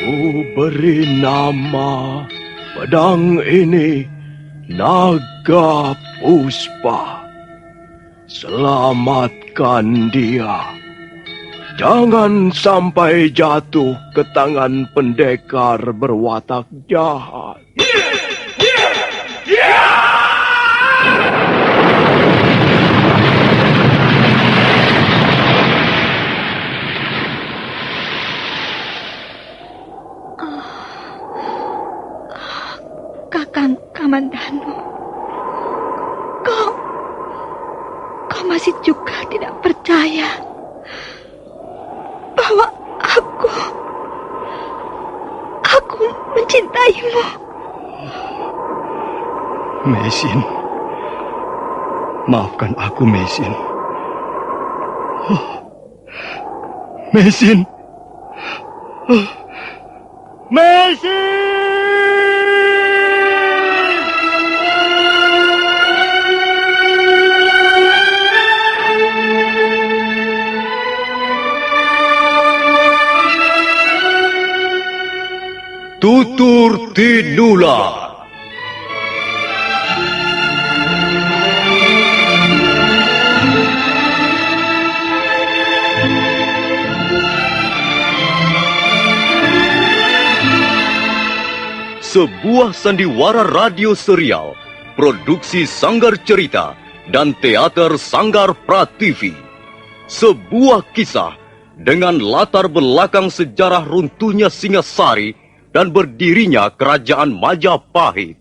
Ku beri nama pedang ini Naga Puspa. Selamatkan dia. Jangan sampai jatuh ke tangan pendekar berwatak jahat. Kakang Kamandanu, kau masih juga tidak percaya bahwa aku mencintaimu. Mesin, maafkan aku, Mesin. Mesin. Mesin! Tutur Tinula. Sebuah sandiwara radio serial, produksi Sanggar Cerita dan teater Sanggar Prativi. Sebuah kisah dengan latar belakang sejarah runtuhnya Singasari dan berdirinya Kerajaan Majapahit.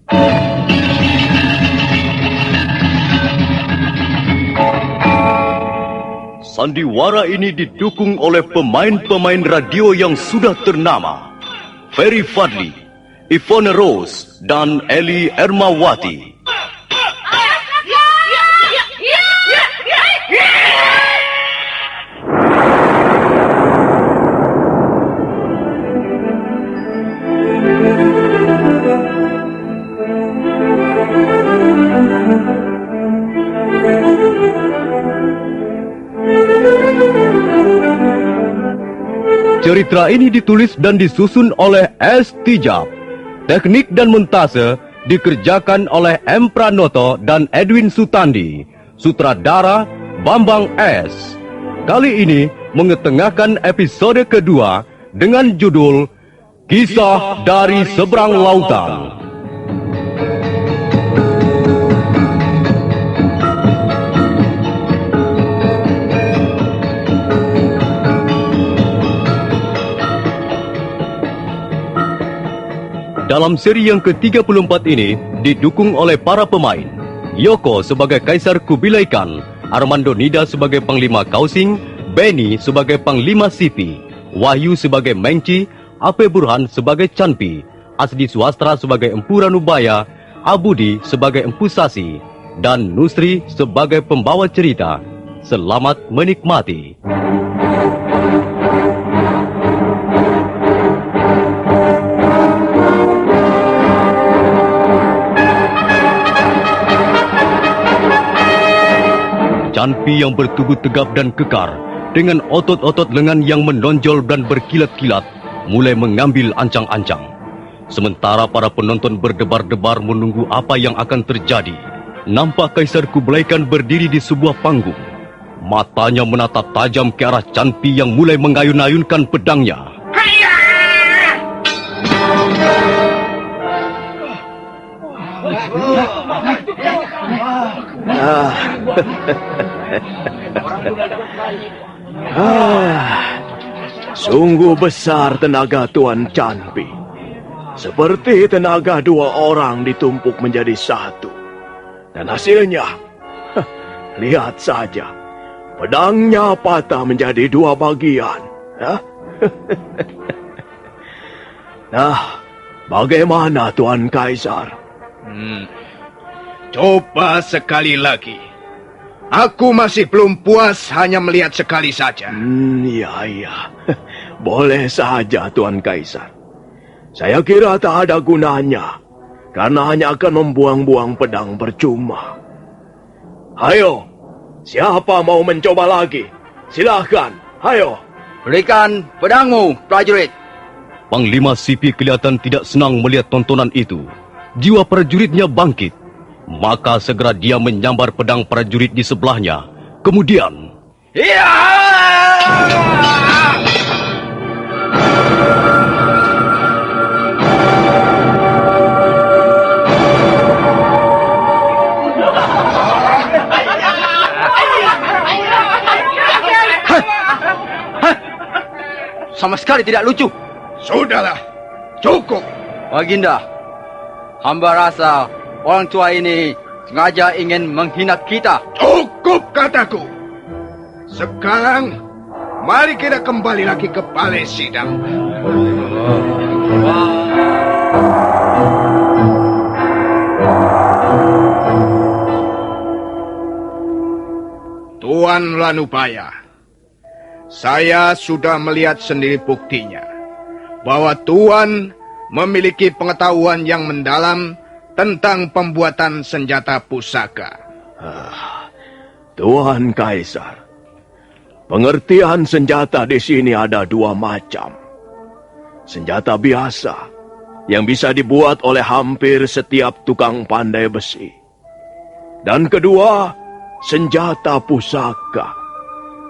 Sandiwara ini didukung oleh pemain-pemain radio yang sudah ternama. Ferry Fadli, Ivone Rose, dan Eli Ermawati. Cerita ini ditulis dan disusun oleh S. Tijab. Teknik dan montase dikerjakan oleh M. Pranoto dan Edwin Sutandi. Sutradara Bambang S. Kali ini mengetengahkan episode kedua dengan judul Kisah dari Seberang Lautan. Dalam seri yang ke-34 ini didukung oleh para pemain. Yoko sebagai Kaisar Kubilai Khan, Armando Nida sebagai Panglima Kausing, Benny sebagai Panglima Sipi, Wahyu sebagai Mengci, Ape Burhan sebagai Canpi, Asdi Swastra sebagai Empu Ranubaya, Abudi sebagai Empu Sasi, dan Nusri sebagai pembawa cerita. Selamat menikmati. Canpi yang bertubuh tegap dan kekar, dengan otot-otot lengan yang menonjol dan berkilat-kilat, mulai mengambil ancang-ancang. Sementara para penonton berdebar-debar menunggu apa yang akan terjadi, nampak Kaisar Kublai Khan berdiri di sebuah panggung. Matanya menatap tajam ke arah Canpi yang mulai mengayun-ayunkan pedangnya. Sungguh besar tenaga Tuan Canpi. Seperti tenaga dua orang ditumpuk menjadi satu. Dan hasilnya, lihat saja, pedangnya patah menjadi dua bagian. Nah, bagaimana Tuan Kaisar? Coba sekali lagi. Aku masih belum puas hanya melihat sekali saja. Iya. Boleh saja Tuan Kaisar. Saya kira tak ada gunanya, karena hanya akan membuang-buang pedang percuma. Ayo, siapa mau mencoba lagi? Silahkan, ayo. Berikan pedangmu, prajurit. Panglima Sipi kelihatan tidak senang melihat tontonan itu. Jiwa prajuritnya bangkit. Maka segera dia menyambar pedang prajurit di sebelahnya. Kemudian... Ya! Sama sekali tidak lucu. Sudahlah, cukup. Baginda, hamba rasa orang tua ini sengaja ingin menghina kita. Cukup kataku. Sekarang, mari kita kembali lagi ke balai sidang. Tuan Lanupaya, saya sudah melihat sendiri buktinya bahwa Tuan memiliki pengetahuan yang mendalam tentang pembuatan senjata pusaka. Tuan Kaisar, pengertian senjata di sini ada dua macam. Senjata biasa yang bisa dibuat oleh hampir setiap tukang pandai besi. Dan kedua, senjata pusaka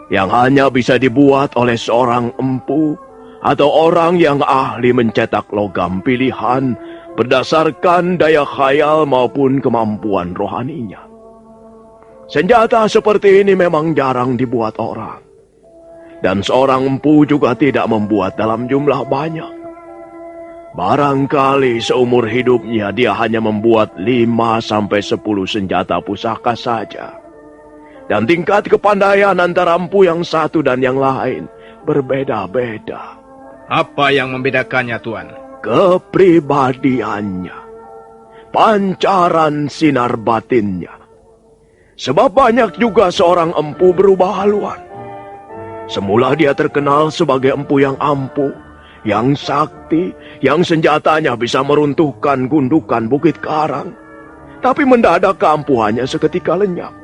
yang hanya bisa dibuat oleh seorang empu atau orang yang ahli mencetak logam pilihan berdasarkan daya khayal maupun kemampuan rohaninya. Senjata seperti ini memang jarang dibuat orang. Dan seorang empu juga tidak membuat dalam jumlah banyak. Barangkali seumur hidupnya dia hanya membuat 5-10 senjata pusaka saja. Dan tingkat kepandaian antara empu yang satu dan yang lain berbeda-beda. Apa yang membedakannya, Tuan? Kepribadiannya, pancaran sinar batinnya. Sebab banyak juga seorang empu berubah haluan. Semula dia terkenal sebagai empu yang ampuh, yang sakti, yang senjatanya bisa meruntuhkan gundukan bukit karang. Tapi mendadak keampuhannya seketika lenyap.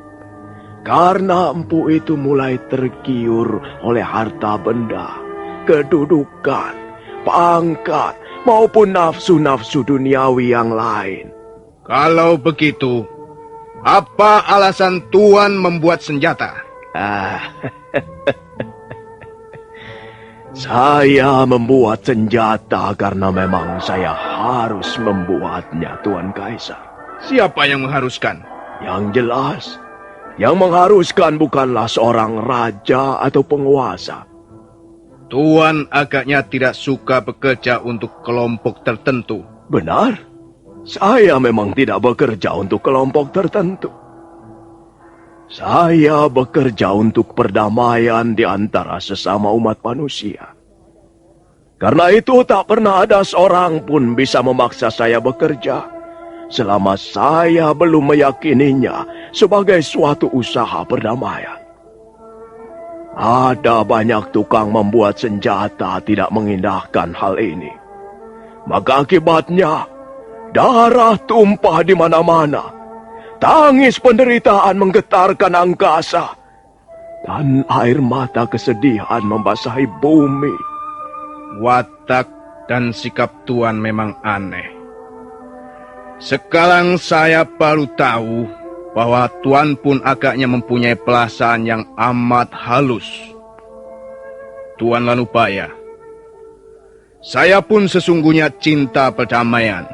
Karena empu itu mulai tergiur oleh harta benda, kedudukan, pangkat, maupun nafsu-nafsu duniawi yang lain. Kalau begitu, apa alasan Tuan membuat senjata? Saya membuat senjata karena memang saya harus membuatnya, Tuan Kaisar. Siapa yang mengharuskan? Yang jelas, yang mengharuskan bukanlah seorang raja atau penguasa. Tuan agaknya tidak suka bekerja untuk kelompok tertentu. Benar, saya memang tidak bekerja untuk kelompok tertentu. Saya bekerja untuk perdamaian di antara sesama umat manusia. Karena itu tak pernah ada seorang pun bisa memaksa saya bekerja selama saya belum meyakininya sebagai suatu usaha perdamaian. Ada banyak tukang membuat senjata tidak mengindahkan hal ini. Maka akibatnya, darah tumpah di mana-mana. Tangis penderitaan menggetarkan angkasa. Dan air mata kesedihan membasahi bumi. Watak dan sikap Tuan memang aneh. Sekarang saya baru tahu bahwa Tuan pun agaknya mempunyai perasaan yang amat halus. Tuan Lanupaya, saya pun sesungguhnya cinta perdamaian.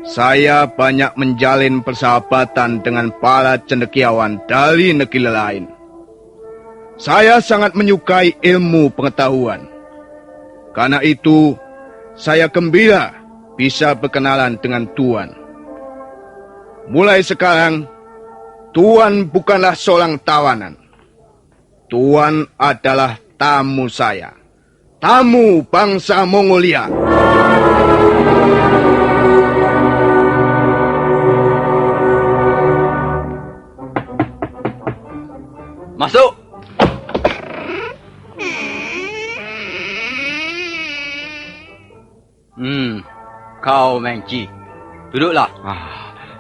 Saya banyak menjalin persahabatan dengan para cendekiawan dari negeri lain. Saya sangat menyukai ilmu pengetahuan. Karena itu, saya gembira bisa berkenalan dengan Tuan. Mulai sekarang, Tuan bukanlah seorang tawanan. Tuan adalah tamu saya. Tamu bangsa Mongolia. Masuk! Kau Mengci, duduklah.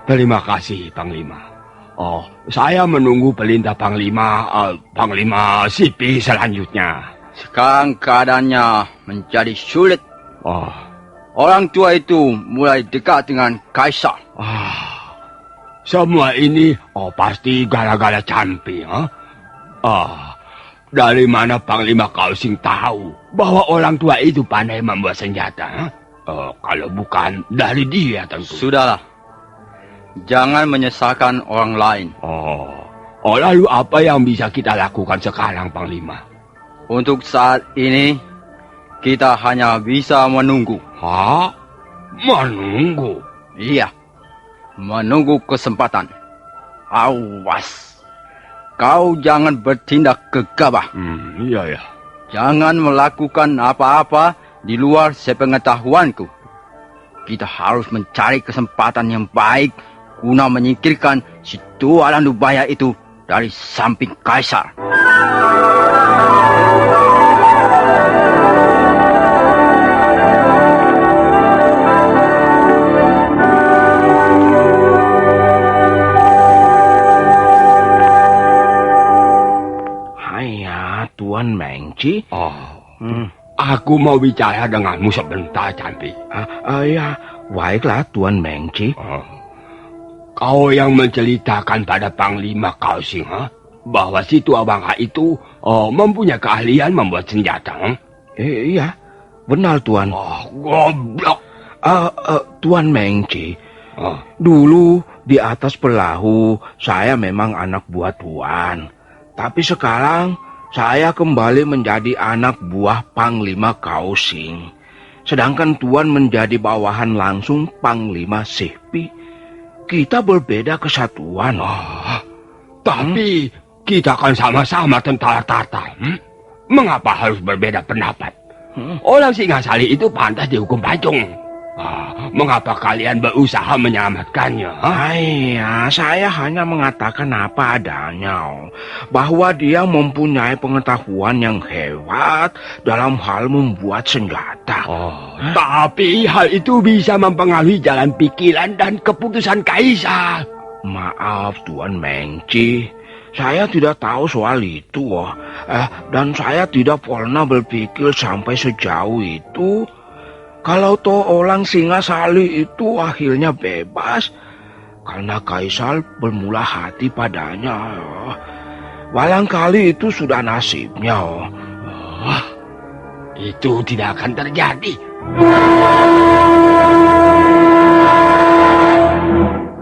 Terima kasih, Panglima. Saya menunggu perintah Panglima Sipi selanjutnya. Sekarang keadaannya menjadi sulit Oh. Orang tua itu mulai dekat dengan kaisar. Semua ini pasti gara-gara Campi. Dari mana Panglima Kausing tahu bahwa orang tua itu pandai membuat senjata? Kalau bukan dari dia tentu. Sudahlah. Jangan menyesalkan orang lain. Lalu apa yang bisa kita lakukan sekarang, Panglima? Untuk saat ini, kita hanya bisa menunggu. Menunggu? Iya, menunggu kesempatan. Awas, kau jangan bertindak gegabah. Iya. Jangan melakukan apa-apa di luar sepengetahuanku. Kita harus mencari kesempatan yang baik guna menyingkirkan si tua Landubaya itu dari samping kaisar. Tuan Mengci? Aku mau bicara denganmu sebentar, Campi. Ya, baiklah Tuan Mengci. Kau yang menceritakan pada Panglima Kausing, bahwa si tua bangka itu mempunyai keahlian membuat senjata. Iya, benar Tuan. Goblok. Tuan Mengci, dulu di atas perahu saya memang anak buah Tuan. Tapi sekarang saya kembali menjadi anak buah Panglima Kausing. Sedangkan Tuan menjadi bawahan langsung Panglima Sihpi. Kita berbeda kesatuan. Tapi kita kan sama-sama tentara Tatar. Mengapa harus berbeda pendapat? Orang Singasari itu pantas dihukum pancung. Mengapa kalian berusaha menyelamatkannya? Saya hanya mengatakan apa adanya. Bahwa dia mempunyai pengetahuan yang hebat dalam hal membuat senjata. Tapi hal itu bisa mempengaruhi jalan pikiran dan keputusan kaisar. Maaf Tuan Mengci, saya tidak tahu soal itu. Dan saya tidak pernah berpikir sampai sejauh itu. Kalau toh orang Singasari itu akhirnya bebas karena kaisar bermula hati padanya. Barangkali itu sudah nasibnya. Itu tidak akan terjadi.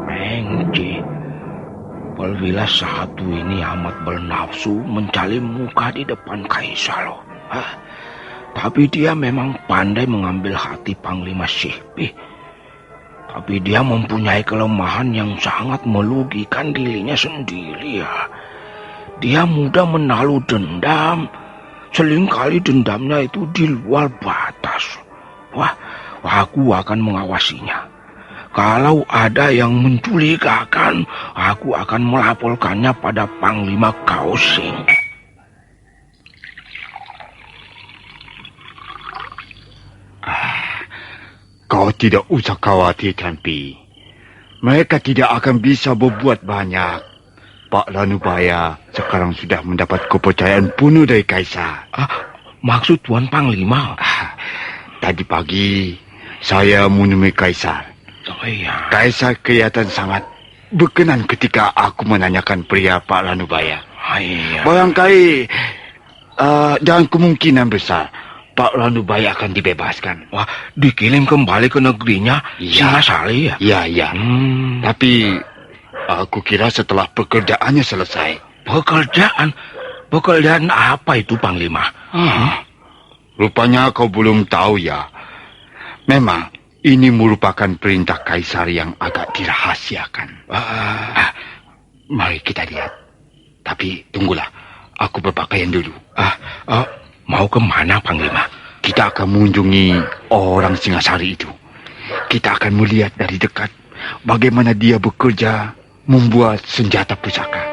Mengci, perwira satu ini amat bernafsu mencari muka di depan kaisar. Tapi dia memang pandai mengambil hati Panglima Sihpi. Tapi dia mempunyai kelemahan yang sangat merugikan dirinya sendiri ya. Dia mudah menaruh dendam. Seringkali dendamnya itu di luar batas. Aku akan mengawasinya. Kalau ada yang mencurigakan, aku akan melaporkannya pada Panglima Kausing. Kau tidak usah khawatir, Campi. Mereka tidak akan bisa berbuat banyak. Pak Landubaya sekarang sudah mendapat kepercayaan penuh dari kaisar. Maksud Tuan Panglima? Tadi pagi saya menemui kaisar. Iya. Kaisar kelihatan sangat berkenan ketika aku menanyakan pria Pak Landubaya. Iya. Barangkali dan kemungkinan besar Pak Landubaya akan dibebaskan. Dikirim kembali ke negerinya Singasari ya? Iya. Tapi aku kira setelah pekerjaannya selesai. Pekerjaan? Pekerjaan apa itu, Panglima? Rupanya kau belum tahu ya. Memang ini merupakan perintah kaisar yang agak dirahasiakan. Mari kita lihat. Tapi tunggulah, aku berpakaian dulu. Mau kemana, Panglima? Kita akan mengunjungi orang Singasari itu. Kita akan melihat dari dekat bagaimana dia bekerja membuat senjata pusaka.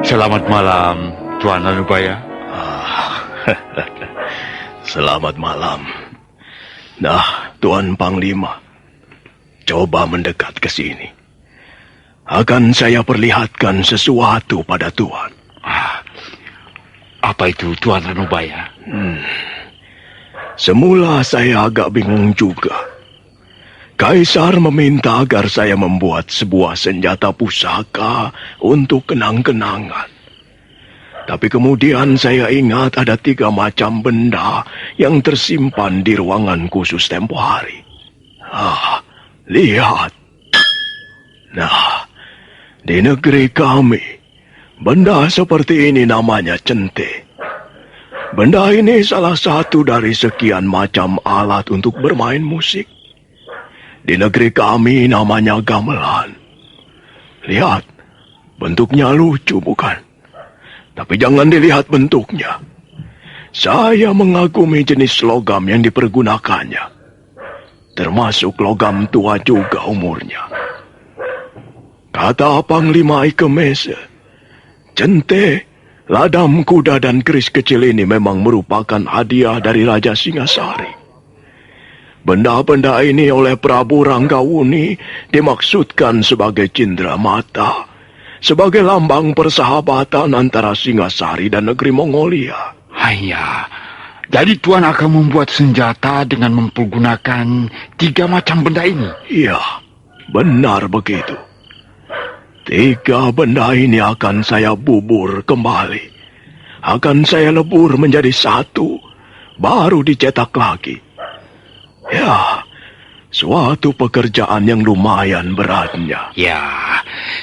Selamat malam, Tuan Landubaya. Selamat malam. Nah, Tuan Panglima, coba mendekat ke sini. Akan saya perlihatkan sesuatu pada Tuan. Apa itu Tuan Ranubaya? Semula saya agak bingung juga. Kaisar meminta agar saya membuat sebuah senjata pusaka untuk kenang-kenangan. Tapi kemudian saya ingat ada 3 macam benda yang tersimpan di ruangan khusus tempo hari. Lihat. Nah, di negeri kami, benda seperti ini namanya cente. Benda ini salah satu dari sekian macam alat untuk bermain musik. Di negeri kami namanya gamelan. Lihat, bentuknya lucu bukan? Tapi jangan dilihat bentuknya. Saya mengagumi jenis logam yang dipergunakannya. Termasuk logam tua juga umurnya. Kata Panglima Ikemese, cente, ladam kuda dan keris kecil ini memang merupakan hadiah dari Raja Singasari. Benda-benda ini oleh Prabu Ranggawuni dimaksudkan sebagai cindera mata, sebagai lambang persahabatan antara Singasari dan negeri Mongolia. Hanya, jadi Tuan akan membuat senjata dengan mempergunakan 3 macam benda ini? Iya, benar begitu. 3 benda ini akan saya bubur kembali. Akan saya lebur menjadi 1, baru dicetak lagi. Ya, suatu pekerjaan yang lumayan beratnya. Ya,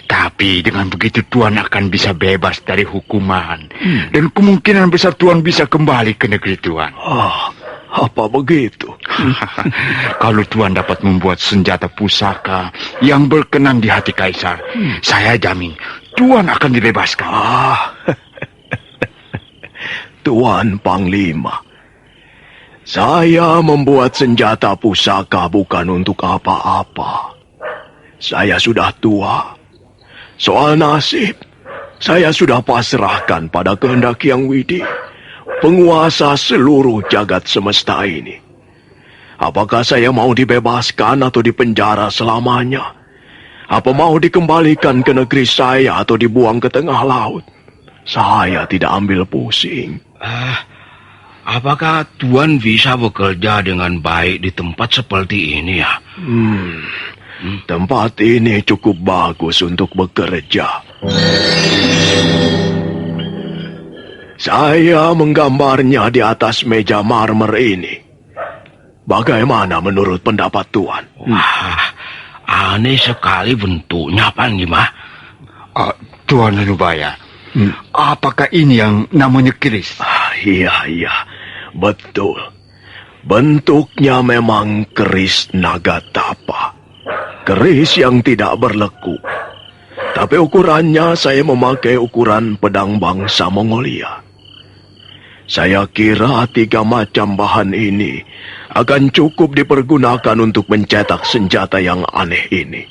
tapi dengan begitu Tuan akan bisa bebas dari hukuman. Dan kemungkinan besar Tuan bisa kembali ke negeri Tuan. Apa begitu? Kalau Tuan dapat membuat senjata pusaka yang berkenan di hati Kaisar, saya jamin Tuan akan dibebaskan. Tuan Panglima, saya membuat senjata pusaka bukan untuk apa-apa. Saya sudah tua. Soal nasib, saya sudah pasrahkan pada kehendak Hyang Widi, penguasa seluruh jagat semesta ini. Apakah saya mau dibebaskan atau dipenjara selamanya? Apa mau dikembalikan ke negeri saya atau dibuang ke tengah laut? Saya tidak ambil pusing. Apakah Tuan bisa bekerja dengan baik di tempat seperti ini ya? Tempat ini cukup bagus untuk bekerja. Saya menggambarnya di atas meja marmer ini. Bagaimana menurut pendapat Tuan? Wah, aneh sekali bentuknya, Panglima. Tuan Ranubaya, apakah ini yang namanya keris? Iya, betul. Bentuknya memang keris Nagatapa. Keris yang tidak berlekuk. Tapi ukurannya saya memakai ukuran pedang bangsa Mongolia. Saya kira 3 macam bahan ini akan cukup dipergunakan untuk mencetak senjata yang aneh ini.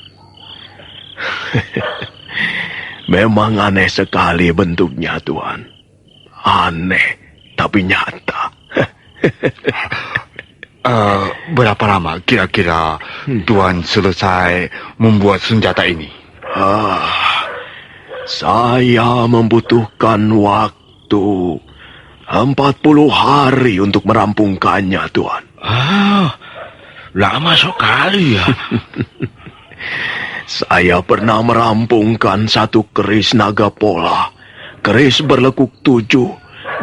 Memang aneh sekali bentuknya, Tuan. Aneh, tapi nyata. Berapa lama kira-kira Tuan selesai membuat senjata ini? Saya membutuhkan waktu 40 hari untuk merampungkannya, Tuan. Lama sekali ya. Saya pernah merampungkan 1 keris Nagapola, keris berlekuk 7,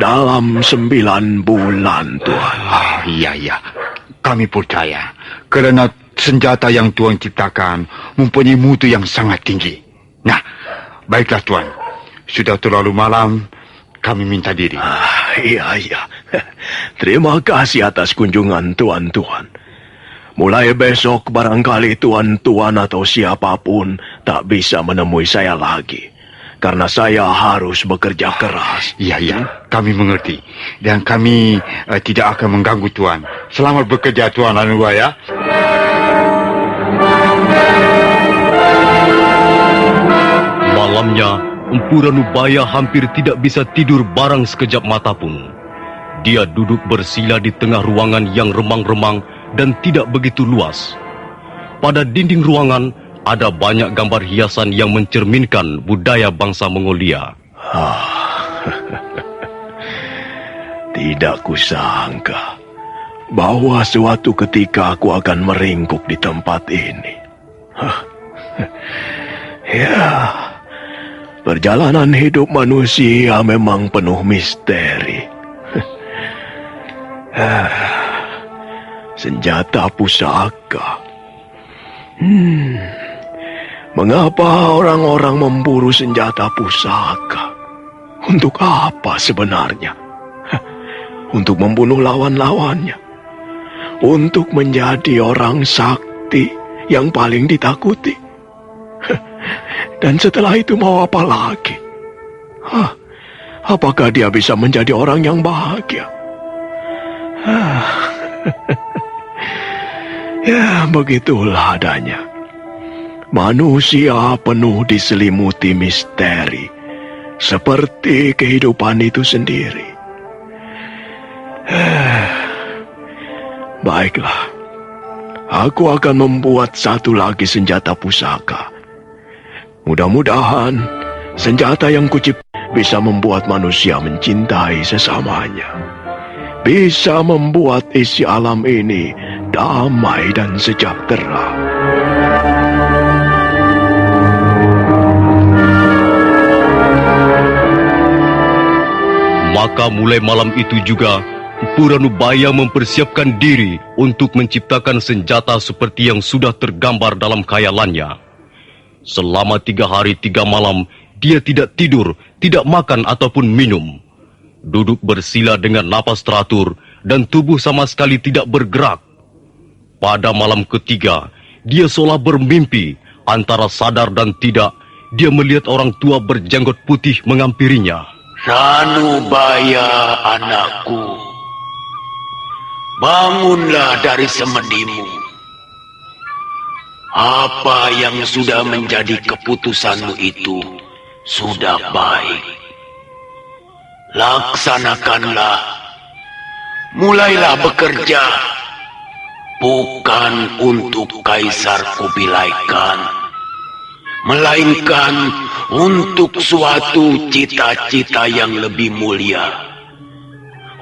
dalam 9 bulan, Tuan. Iya. Kami percaya, karena senjata yang Tuan ciptakan mempunyai mutu yang sangat tinggi. Nah, baiklah Tuan. Sudah terlalu malam, kami minta diri. Iya. Terima kasih atas kunjungan Tuan-Tuan. Mulai besok barangkali Tuan-Tuan atau siapapun tak bisa menemui saya lagi. Karena saya harus bekerja keras. Iya, kami mengerti. Dan kami tidak akan mengganggu Tuan. Selamat bekerja Tuan Ranubaya. Malamnya, Empu Ranubaya hampir tidak bisa tidur barang sekejap mata pun. Dia duduk bersila di tengah ruangan yang remang-remang dan tidak begitu luas. Pada dinding ruangan ada banyak gambar hiasan yang mencerminkan budaya bangsa Mongolia. Tidak kusangka bahwa suatu ketika aku akan meringkuk di tempat ini. Ya, perjalanan hidup manusia memang penuh misteri. Senjata pusaka. Mengapa orang-orang memburu senjata pusaka? Untuk apa sebenarnya? Untuk membunuh lawan-lawannya? Untuk menjadi orang sakti yang paling ditakuti? Dan setelah itu mau apa lagi? Apakah dia bisa menjadi orang yang bahagia? Ya, begitulah adanya. Manusia penuh diselimuti misteri, seperti kehidupan itu sendiri. Baiklah, aku akan membuat satu lagi senjata pusaka. Mudah-mudahan senjata yang kuciptakan bisa membuat manusia mencintai sesamanya. Bisa membuat isi alam ini damai dan sejahtera. Maka mulai malam itu juga, Puranubaya mempersiapkan diri untuk menciptakan senjata seperti yang sudah tergambar dalam khayalannya. Selama 3 hari 3 malam, dia tidak tidur, tidak makan ataupun minum. Duduk bersila dengan napas teratur dan tubuh sama sekali tidak bergerak. Pada malam ketiga, dia seolah bermimpi, antara sadar dan tidak, dia melihat orang tua berjanggot putih mengampirinya. Ranubaya, anakku, bangunlah dari semedimu. Apa yang sudah menjadi keputusanmu itu sudah baik. Laksanakanlah, mulailah bekerja, bukan untuk Kaisar Kubilai Khan, melainkan untuk suatu cita-cita yang lebih mulia,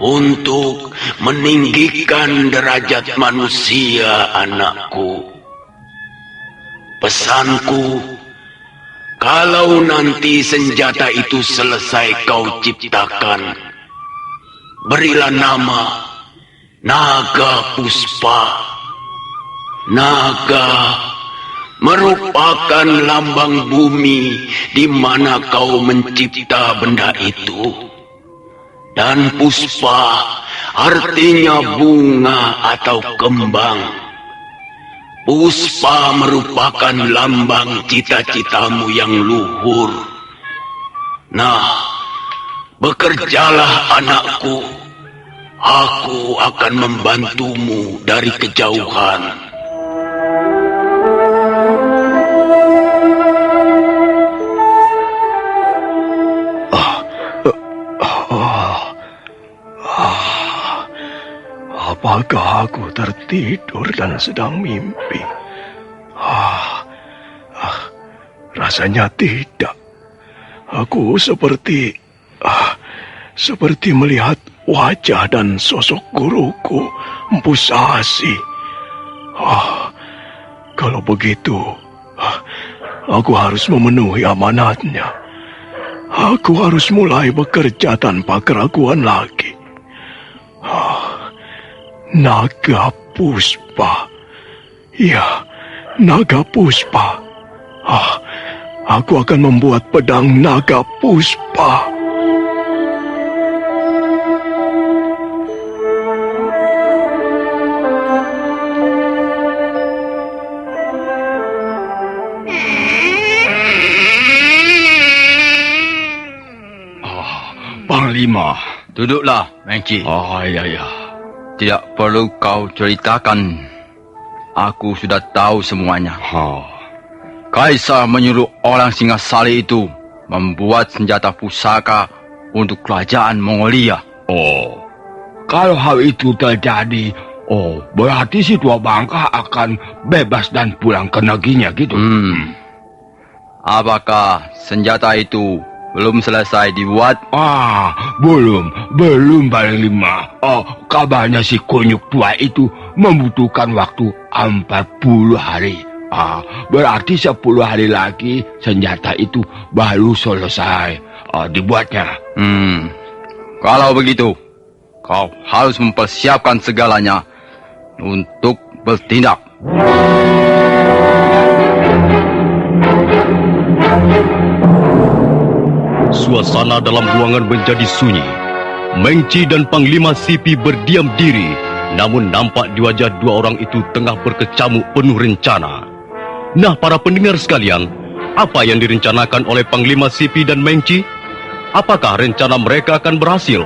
untuk meninggikan derajat manusia, anakku. Pesanku, kalau nanti senjata itu selesai kau ciptakan, berilah nama Naga Puspa. Naga merupakan lambang bumi di mana kau mencipta benda itu. Dan Puspa artinya bunga atau kembang. Puspa merupakan lambang cita-citamu yang luhur. Nah, bekerjalah anakku. Aku akan membantumu dari kejauhan. Apakah aku tertidur dan sedang mimpi? Rasanya tidak. Aku seperti melihat wajah dan sosok guruku, Empu Sasi. Kalau begitu, aku harus memenuhi amanatnya. Aku harus mulai bekerja tanpa keraguan lagi. Naga Puspa. Ya, Naga Puspa. Aku akan membuat pedang Naga Puspa. Panglima. Duduklah, Mengki. Ya. Tidak perlu kau ceritakan. Aku sudah tahu semuanya. Kaisar menyuruh orang Singasari itu membuat senjata pusaka untuk kerajaan Mongolia. Kalau hal itu terjadi, Oh, berarti si tua bangka akan bebas dan pulang ke negerinya gitu. Apakah senjata itu belum selesai dibuat? Belum Panglima. Kabarnya si kunyuk tua itu membutuhkan waktu 40 hari. Berarti 10 hari lagi senjata itu baru selesai dibuatnya. Kalau begitu, kau harus mempersiapkan segalanya untuk bertindak. Suasana dalam ruangan menjadi sunyi. Mengci dan Panglima Sipi berdiam diri, namun nampak di wajah dua orang itu tengah berkecamuk penuh rencana. Nah, para pendengar sekalian, apa yang direncanakan oleh Panglima Sipi dan Mengci? Apakah rencana mereka akan berhasil?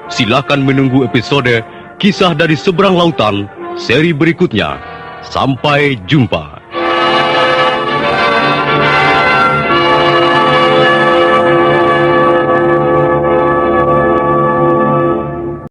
Silakan menunggu episode Kisah dari Seberang Lautan seri berikutnya. Sampai jumpa.